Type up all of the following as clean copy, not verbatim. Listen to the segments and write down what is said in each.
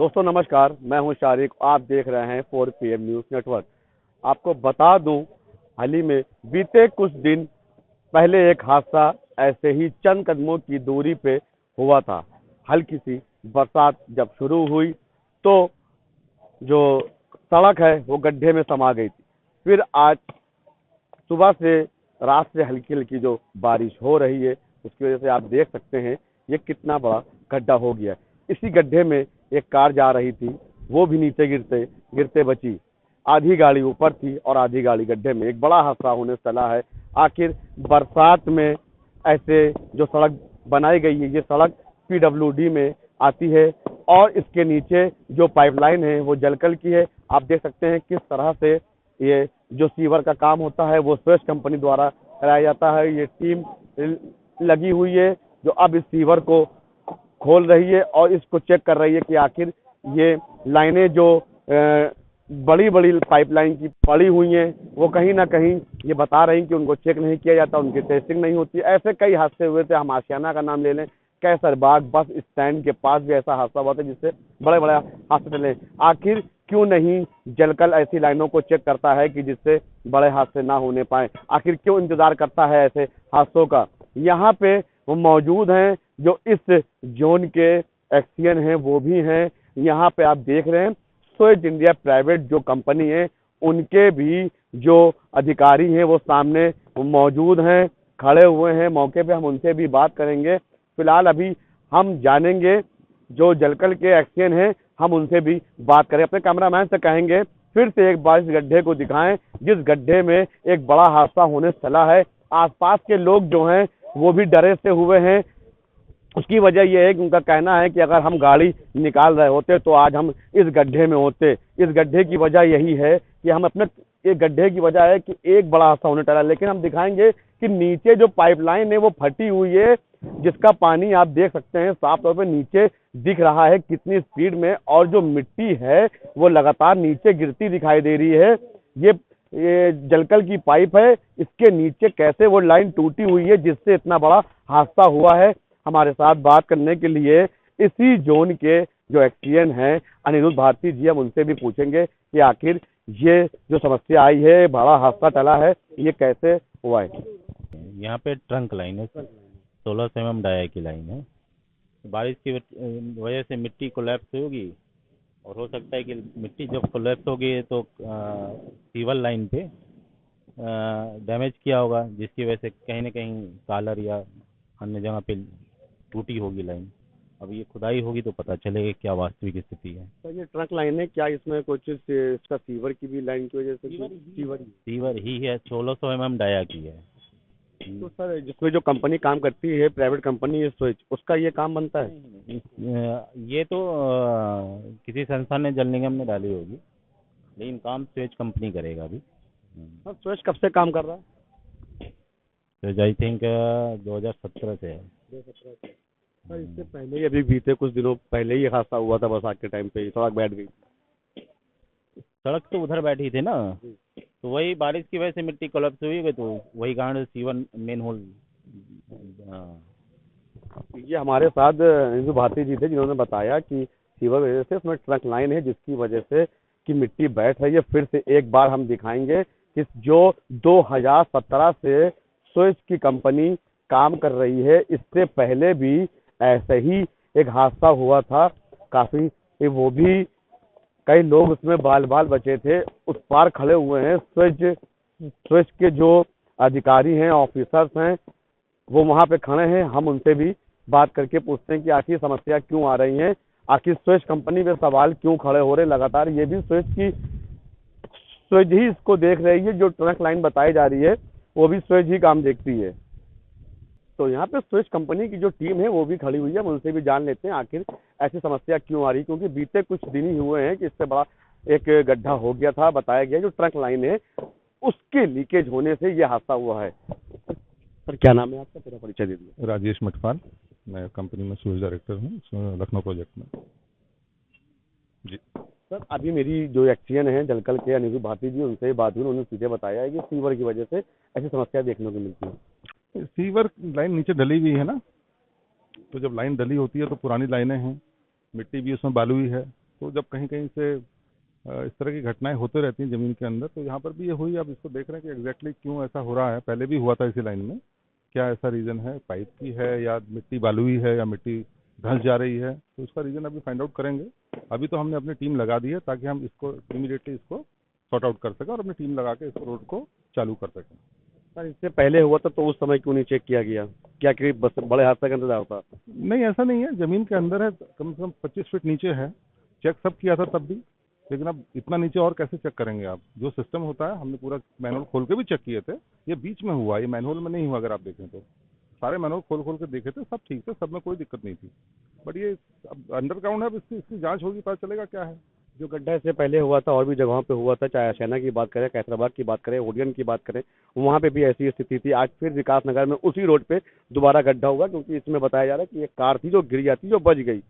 दोस्तों नमस्कार, मैं हूं शारिक। आप देख रहे हैं 4 PM न्यूज़ नेटवर्क। आपको बता दूं, हाल ही में बीते कुछ दिन पहले एक हादसा ऐसे ही चंद कदमों की दूरी पे हुआ था। हल्की सी बरसात जब शुरू हुई तो जो सड़क है वो गड्ढे में समा गई थी। फिर आज सुबह से रात से हल्की हल्की जो बारिश हो रही है उसकी वजह से आप देख सकते हैं ये कितना बड़ा गड्ढा हो गया है। इसी गड्ढे में एक कार जा रही थी, वो भी नीचे गिरते गिरते बची। आधी गाड़ी ऊपर थी और आधी गाड़ी गड्ढे में। एक बड़ा हादसा होने चला है। आखिर बरसात में ऐसे जो सड़क बनाई गई है, ये सड़क PWD में आती है और इसके नीचे जो पाइपलाइन है वो जलकल की है। आप देख सकते हैं किस तरह से ये जो सीवर का काम होता है वो स्वेज कंपनी द्वारा कराया जाता है। ये टीम लगी हुई है जो अब इस सीवर को खोल रही है और इसको चेक कर रही है कि आखिर ये लाइनें जो बड़ी बड़ी पाइपलाइन की पड़ी हुई हैं वो कहीं ना कहीं ये बता रही कि उनको चेक नहीं किया जाता, उनकी टेस्टिंग नहीं होती। ऐसे कई हादसे हुए थे। हम आशियाना का नाम ले लें, कैसरबाग बस स्टैंड के पास भी ऐसा हादसा हुआ था जिससे बड़े बड़े हादसे चले। आखिर क्यों नहीं जलकल ऐसी लाइनों को चेक करता है कि जिससे बड़े हादसे ना होने पाए? आखिर क्यों इंतजार करता है ऐसे हादसों का? यहाँ पे वो मौजूद हैं जो इस जोन के एक्सियन हैं, वो भी हैं। यहाँ पे आप देख रहे हैं स्वेज इंडिया प्राइवेट जो कंपनी है उनके भी जो अधिकारी हैं वो सामने मौजूद हैं, खड़े हुए हैं मौके पे। हम उनसे भी बात करेंगे। फिलहाल अभी हम जानेंगे जो जलकल के एक्सियन हैं, हम उनसे भी बात करें। अपने कैमरामैन से कहेंगे फिर से एक बार इस गड्ढे को दिखाएं जिस गड्ढे में एक बड़ा हादसा होने चला है। आसपास के लोग जो हैं वो भी डरे से हुए हैं। उसकी वजह यह है कि उनका कहना है कि अगर हम गाड़ी निकाल रहे होते तो आज हम इस गड्ढे में होते। इस गड्ढे की वजह यही है कि हम अपने एक गड्ढे की वजह है कि एक बड़ा हादसा होने चला। लेकिन हम दिखाएंगे कि नीचे जो पाइपलाइन है वो फटी हुई है, जिसका पानी आप देख सकते हैं साफ तौर पे नीचे दिख रहा है कितनी स्पीड में, और जो मिट्टी है वो लगातार नीचे गिरती दिखाई दे रही है। ये जलकल की पाइप है, इसके नीचे कैसे वो लाइन टूटी हुई है जिससे इतना बड़ा हादसा हुआ है। हमारे साथ बात करने के लिए इसी जोन के जो एक्सियन हैं अनिरुद्ध भारती जी, हम उनसे भी पूछेंगे कि आखिर ये जो समस्या आई है, बड़ा हादसा चला है, ये कैसे हुआ है। यहाँ पे ट्रंक लाइन है, 16 mm डाया की लाइन है। बारिश की वजह से मिट्टी कोलैप्स होगी और हो सकता है कि मिट्टी जब कोलैप्स होगी तो सीवर लाइन पे डैमेज किया होगा, जिसकी वजह से कहीं ना कहीं कालर या अन्य जगह पे टूटी होगी लाइन। अब ये खुदाई होगी तो पता चलेगा क्या वास्तविक स्थिति है। तो ये ट्रक लाइन है, क्या इसमें कुछ इसका सीवर की भी लाइन की वजह से? सीवर ही है, 1600 mm डाया की है। तो सर जिसमें जो कंपनी काम करती है, प्राइवेट कंपनी है स्विच, उसका ये काम बनता है? ये तो किसी संस्था ने, जल निगम ने डाली होगी, लेकिन काम स्वेज कंपनी करेगा अभी। सर स्विच कब से काम कर रहा है? स्वेज आई थिंक 2017 से है। सर इससे पहले ही अभी बीते कुछ दिनों पहले ही हादसा हुआ था, बरसात के टाइम पे ही सड़क बैठ गई। सड़क तो उधर बैठी थी ना, तो वही बारिश की वजह से मिट्टी कोलैप्स हुई है, तो वही कारण सीवन मेन होल। ये हमारे साथ इंदु भारती जी थे जिन्होंने बताया कि सीवर वजह से उसमें ट्रक लाइन है जिसकी वजह से कि मिट्टी बैठ रही है। फिर से एक बार हम दिखाएंगे कि जो 2017 से स्विच की कंपनी काम कर रही है, इससे पहले भी ऐसे ही एक हादसा हुआ था। काफी वो भी कई लोग उसमें बाल बाल बचे थे। उस पार खड़े हुए हैं स्विच के जो अधिकारी हैं, ऑफिसर्स हैं, वो वहां पे खड़े हैं। हम उनसे भी बात करके पूछते हैं कि आखिर समस्या क्यों आ रही है, आखिर स्विच कंपनी पे सवाल क्यों खड़े हो रहे लगातार। ये भी स्विच ही इसको देख रही है। जो ट्रक लाइन बताई जा रही है वो भी स्विच ही काम देखती है। तो यहाँ पे स्विच कंपनी की जो टीम है वो भी खड़ी हुई है। हम उनसे भी जान लेते हैं आखिर ऐसी समस्या क्यों आ रही है, क्योंकि बीते कुछ दिन ही हुए हैं कि इससे बड़ा एक गड्ढा हो गया था। बताया गया जो ट्रक लाइन है उसके लीकेज होने से ये हादसा हुआ है। सर क्या नाम है आपका, पूरा परिचय दे दीजिए। राजेश मटवाल, मैं कंपनी में स्विच डायरेक्टर हूँ लखनऊ प्रोजेक्ट में जी। सर अभी मेरी जो एक्सियन है जलकल के अनिरुद्ध भारती जी, उनसे बात हुई, उन्होंने सीधे बताया है कि सीवर की वजह से ऐसी समस्या देखने को मिलती है। सीवर लाइन नीचे डली हुई है ना, तो जब लाइन डली होती है तो पुरानी लाइनें हैं, मिट्टी भी उसमें बालू ही है, तो जब कहीं कहीं से इस तरह की घटनाएं होते रहती हैं ज़मीन के अंदर, तो यहाँ पर भी ये हुई। अब इसको देख रहे हैं कि एग्जैक्टली क्यों ऐसा हो रहा है। पहले भी हुआ था इसी लाइन में, क्या ऐसा रीज़न है, पाइप की है या मिट्टी बालुई है या मिट्टी धंस जा रही है, तो इसका रीज़न अभी फाइंड आउट करेंगे। अभी तो हमने अपनी टीम लगा दी है ताकि हम इसको इमीडिएटली इसको सॉर्ट आउट कर सकें और अपनी टीम लगा के इस रोड को चालू कर सकें। सर इससे पहले हुआ था तो उस समय क्यों नहीं चेक किया गया? क्या कि बस बड़े हादसे का इंतजार था? नहीं, ऐसा नहीं है, ज़मीन के अंदर है, कम से कम 25 फीट नीचे है। चेक सब किया था तब भी, लेकिन अब इतना नीचे और कैसे चेक करेंगे आप? जो सिस्टम होता है, हमने पूरा मैनुअल खोल के भी चेक किए थे। ये बीच में हुआ, ये मैनुअल में नहीं हुआ। अगर आप देखें तो सारे मैनुअल खोल खोल के देखे थे, सब ठीक थे, सब में कोई दिक्कत नहीं थी। बट ये अब अंडरग्राउंड है, अब इसकी जांच होगी, पता चलेगा क्या है। जो गड्ढा इससे पहले हुआ था और भी जगहों पे हुआ था, चाहे आशियाना की बात करें, कैसराबाद की बात करें, ओडियन की बात करें, वहाँ पे भी ऐसी स्थिति थी। आज फिर विकास नगर में उसी रोड पे दोबारा गड्ढा हुआ, क्योंकि इसमें बताया जा रहा है कि एक कार थी जो गिर जाती, जो बच गई।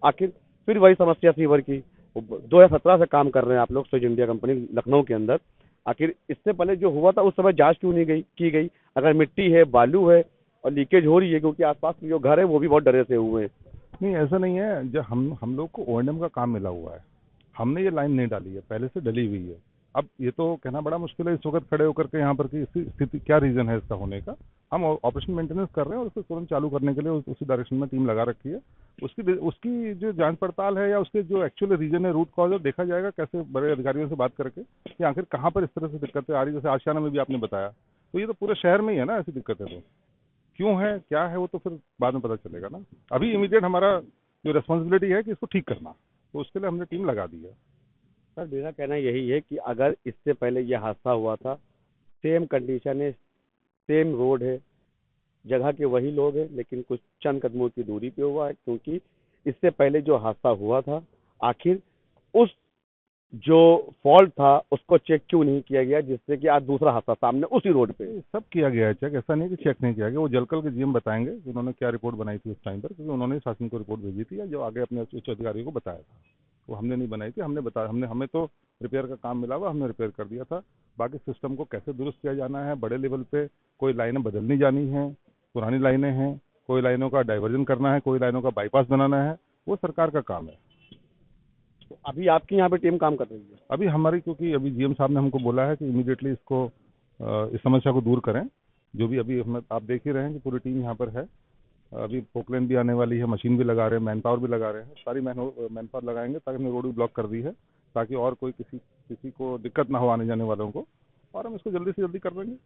आखिर फिर वही समस्या सीवर की। 2017 से काम कर रहे हैं आप लोग, स्विच इंडिया कंपनी लखनऊ के अंदर। आखिर इससे पहले जो हुआ था उस समय जांच क्यों नहीं की गई? अगर मिट्टी है, बालू है और लीकेज हो रही है, क्योंकि आसपास के जो घर है वो भी बहुत डरे से हुए हैं। नहीं, ऐसा नहीं है। जब हम लोग को O&M का काम मिला हुआ है, हमने ये लाइन नहीं डाली है, पहले से डली हुई है। अब ये तो कहना बड़ा मुश्किल है इस वक्त खड़े होकर के यहाँ पर कि इसकी स्थिति क्या, रीज़न है इसका होने का। हम ऑपरेशन मेंटेनेंस कर रहे हैं और उसको तुरंत चालू करने के लिए उसी डायरेक्शन में टीम लगा रखी है। उसकी जो जांच पड़ताल है या उसके जो एक्चुअल रीज़न है, रूट कॉज है, देखा जाएगा कैसे, बड़े अधिकारियों से बात करके कि आखिर कहाँ पर इस तरह से दिक्कतें आ रही। जैसे आशियाना में भी आपने बताया, तो ये तो पूरे शहर में ही है ना ऐसी दिक्कतें। तो क्यों है, क्या है, वो तो फिर बाद में पता चलेगा ना। अभी इमीडिएट हमारा जो रिस्पॉन्सिबिलिटी है कि इसको ठीक करना, तो उसके लिए हमने टीम लगा दी है। सर मेरा कहना यही है कि अगर इससे पहले ये हादसा हुआ था, सेम कंडीशन है, सेम रोड है, जगह के वही लोग हैं, लेकिन कुछ चंद कदमों की दूरी पे हुआ है, क्योंकि इससे पहले जो हादसा हुआ था, आखिर उस जो फॉल्ट था उसको चेक क्यों नहीं किया गया, जिससे कि आज दूसरा हादसा सामने उसी रोड पे। ये सब किया गया है चेक, ऐसा नहीं कि चेक नहीं किया गया। वो जलकल के जीएम बताएंगे कि उन्होंने क्या रिपोर्ट बनाई थी उस टाइम पर, क्योंकि उन्होंने शासन को रिपोर्ट भेजी थी या जो आगे अपने उच्च अधिकारियों को बताया था। वो हमने नहीं बनाई थी, हमने बताया, हमें तो रिपेयर का काम मिला हुआ, हमने रिपेयर कर दिया था। बाकी सिस्टम को कैसे दुरुस्त किया जाना है, बड़े लेवल पे कोई लाइनें बदलनी जानी है, पुरानी लाइनें हैं, कोई लाइनों का डाइवर्जन करना है, कोई लाइनों का बाईपास बनाना है, वो सरकार का काम है। तो अभी आपकी यहाँ पे टीम काम कर रही है? अभी हमारी, क्योंकि अभी जीएम साहब ने हमको बोला है कि इमीडिएटली इसको इस समस्या को दूर करें। जो भी अभी आप देख ही रहे हैं कि पूरी टीम यहाँ पर है। अभी पोकलेन भी आने वाली है, मशीन भी लगा रहे हैं, मैन पावर भी लगा रहे हैं, सारी मैन पावर लगाएंगे, ताकि हमने रोड भी ब्लॉक कर दी है, ताकि और कोई किसी को दिक्कत ना हो आने जाने वालों को, और हम इसको जल्दी से जल्दी कर देंगे।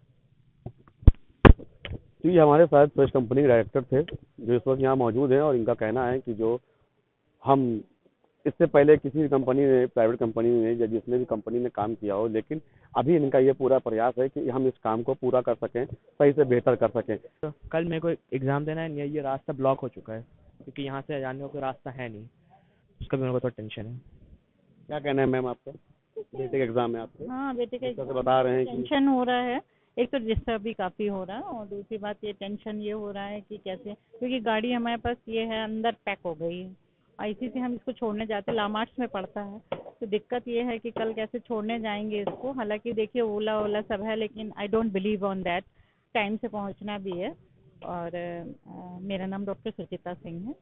तो ये हमारे साथ स्विच कंपनी के डायरेक्टर थे जो इस वक्त यहाँ मौजूद हैं, और इनका कहना है कि जो हम इससे पहले किसी भी कंपनी ने, प्राइवेट कंपनी ने या जिसने भी कंपनी ने काम किया हो, लेकिन अभी इनका ये पूरा प्रयास है कि हम इस काम को पूरा कर सकें, सही से बेहतर कर सकें। तो कल मेरे को एग्ज़ाम देना है, ये रास्ता ब्लॉक हो चुका है क्योंकि यहाँ से जाने का कोई रास्ता है नहीं, उसका भी मेरे को थोड़ा टेंशन है। क्या कहना है मैम आपका? बेटे का एग्जाम है आपके, हाँ, बेटे का जैसे बता रहे हैं कि टेंशन हो रहा है। एक तो डिस्टर्ब भी काफ़ी हो रहा है और दूसरी बात ये टेंशन ये हो रहा है कि कैसे, क्योंकि गाड़ी हमारे पास ये है अंदर पैक हो गई है और इसी से हम इसको छोड़ने जाते हैं, लामार्ट्स में पड़ता है। तो दिक्कत ये है कि कल कैसे छोड़ने जाएंगे इसको। हालांकि देखिए ओला ओला सब है, लेकिन I don't believe on that, time से पहुंचना भी है। और मेरा नाम डॉक्टर सुचिता सिंह है।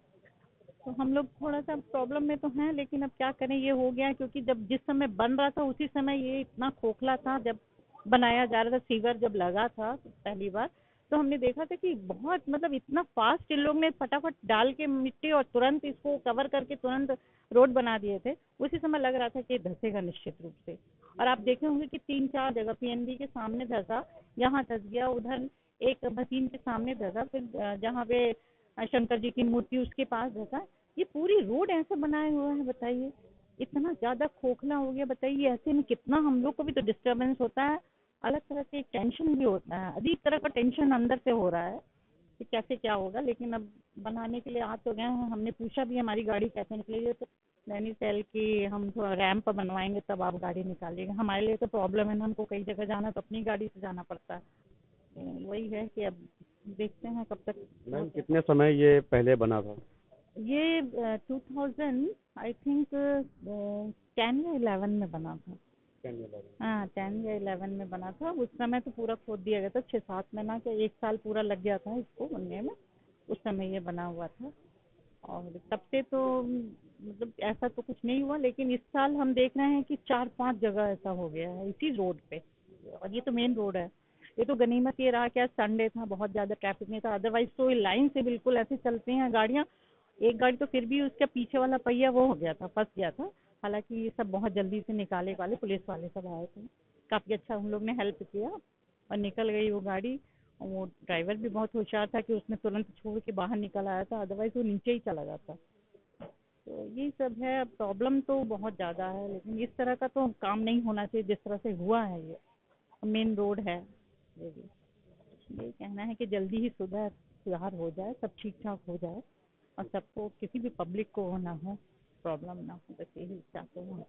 तो हम लोग थोड़ा सा प्रॉब्लम में तो हैं, लेकिन अब क्या करें, ये हो गया क्योंकि जब जिस समय बन रहा था उसी समय ये इतना खोखला था। जब बनाया जा रहा था, सीवर जब लगा था पहली बार, तो हमने देखा था कि बहुत मतलब इतना फास्ट इन लोग ने फटाफट डाल के मिट्टी और तुरंत इसको कवर करके तुरंत रोड बना दिए थे। उसी समय लग रहा था कि धंसेगा निश्चित रूप से। और आप देखे होंगे कि 3-4 जगह पीएनबी के सामने धंसा, यहाँ धंस गया, उधर एक मशीन के सामने धंसा, फिर जहाँ पे शंकर जी की मूर्ति उसके पास धंसा। ये पूरी रोड ऐसे बनाए हुए हैं, बताइए इतना ज्यादा खोखला हो गया। बताइए ऐसे में कितना हम लोग को भी तो डिस्टर्बेंस होता है, अलग तरह से एक टेंशन भी होता है, अजीब तरह का टेंशन अंदर से हो रहा है कि कैसे क्या होगा। लेकिन अब बनाने के लिए आ तो गए हैं। हमने पूछा भी हमारी गाड़ी कैसे निकलेगी, तो नैनीताल की हम थोड़ा रैंप बनवाएंगे तब आप गाड़ी निकालिएगा। हमारे लिए तो प्रॉब्लम है ना, हमको कई जगह जाना तो अपनी गाड़ी से जाना पड़ता है। तो वही है कि अब देखते हैं कब तक। मैम कितने समय ये पहले बना था? ये 2000 आई थिंक 10 या 11 में बना था। हाँ 10 या 11 में बना था। उस समय तो पूरा खोद दिया गया था, 6-7 महीना का 1 साल पूरा लग गया था इसको बनने में। उस समय ये बना हुआ था और तब से तो मतलब ऐसा तो कुछ नहीं हुआ, लेकिन इस साल हम देख रहे हैं कि 4-5 जगह ऐसा हो गया है इसी रोड पे। और ये तो मेन रोड है। ये तो गनीमत ये रहा कि आज संडे था, बहुत ज्यादा ट्रैफिक नहीं था, अदरवाइज तो लाइन से बिल्कुल ऐसे चलती हैं गाड़ियां। एक गाड़ी तो फिर भी उसका पीछे वाला पहिया वो हो गया था, फंस गया था। हालांकि ये सब बहुत जल्दी से निकाले वाले, पुलिस वाले सब आए थे, काफी अच्छा उन लोग ने हेल्प किया और निकल गई वो गाड़ी। और वो ड्राइवर भी बहुत होशियार था कि उसने तुरंत छोड़ के बाहर निकल आया था, अदरवाइज वो नीचे ही चला जाता। तो यही सब है, प्रॉब्लम तो बहुत ज़्यादा है, लेकिन इस तरह का तो काम नहीं होना चाहिए जिस तरह से हुआ है। ये मेन रोड है, ये भी यही कहना है कि जल्दी ही सुधार हो जाए, सब ठीक ठाक हो जाए और सबको, किसी भी पब्लिक को ना हो, प्रॉब्लम ना हो, बस यही चाहते हैं।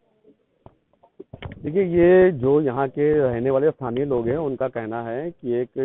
देखिए, ये जो यहाँ के रहने वाले स्थानीय लोग हैं उनका कहना है कि एक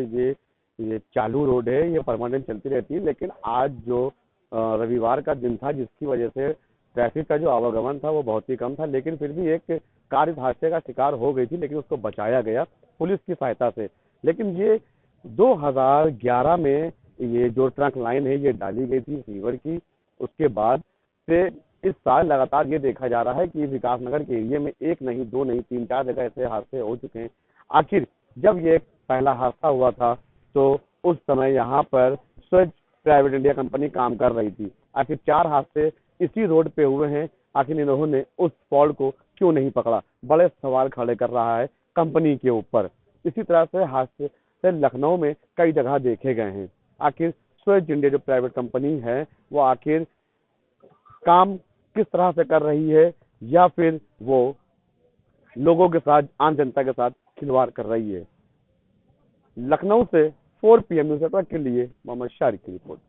ये चालू रोड है, ये परमानेंट चलती रहती है, लेकिन आज जो रविवार का दिन था जिसकी वजह से ट्रैफिक का जो आवागमन था वो बहुत ही कम था, लेकिन फिर भी एक कार इस हादसे का शिकार हो गई थी, लेकिन उसको बचाया गया पुलिस की सहायता से। लेकिन ये 2011 में ये जो ट्रंक लाइन है ये डाली गई थी सीवर की, उसके बाद से इस साल लगातार ये देखा जा रहा है कि विकासनगर के एरिया में एक नहीं, दो नहीं, 3-4 जगह ऐसे हादसे हो चुके हैं। आखिर जब ये पहला हादसा हुआ था तो उस समय यहाँ पर स्वच्छ प्राइवेट इंडिया कंपनी काम कर रही थी। आखिर 4 हादसे इसी रोड पे हुए हैं, आखिर इन्होंने उस फॉल्ट को क्यों नहीं पकड़ा, बड़े सवाल खड़े कर रहा है कंपनी के ऊपर। इसी तरह से हादसे से लखनऊ में कई जगह देखे गए हैं। आखिर स्वच्छ इंडिया जो प्राइवेट कंपनी है वो आखिर काम किस तरह से कर रही है, या फिर वो लोगों के साथ, आम जनता के साथ खिलवाड़ कर रही है। लखनऊ से 4 PM न्यूज़ नेटवर्क के लिए मोहम्मद शारिक की रिपोर्ट।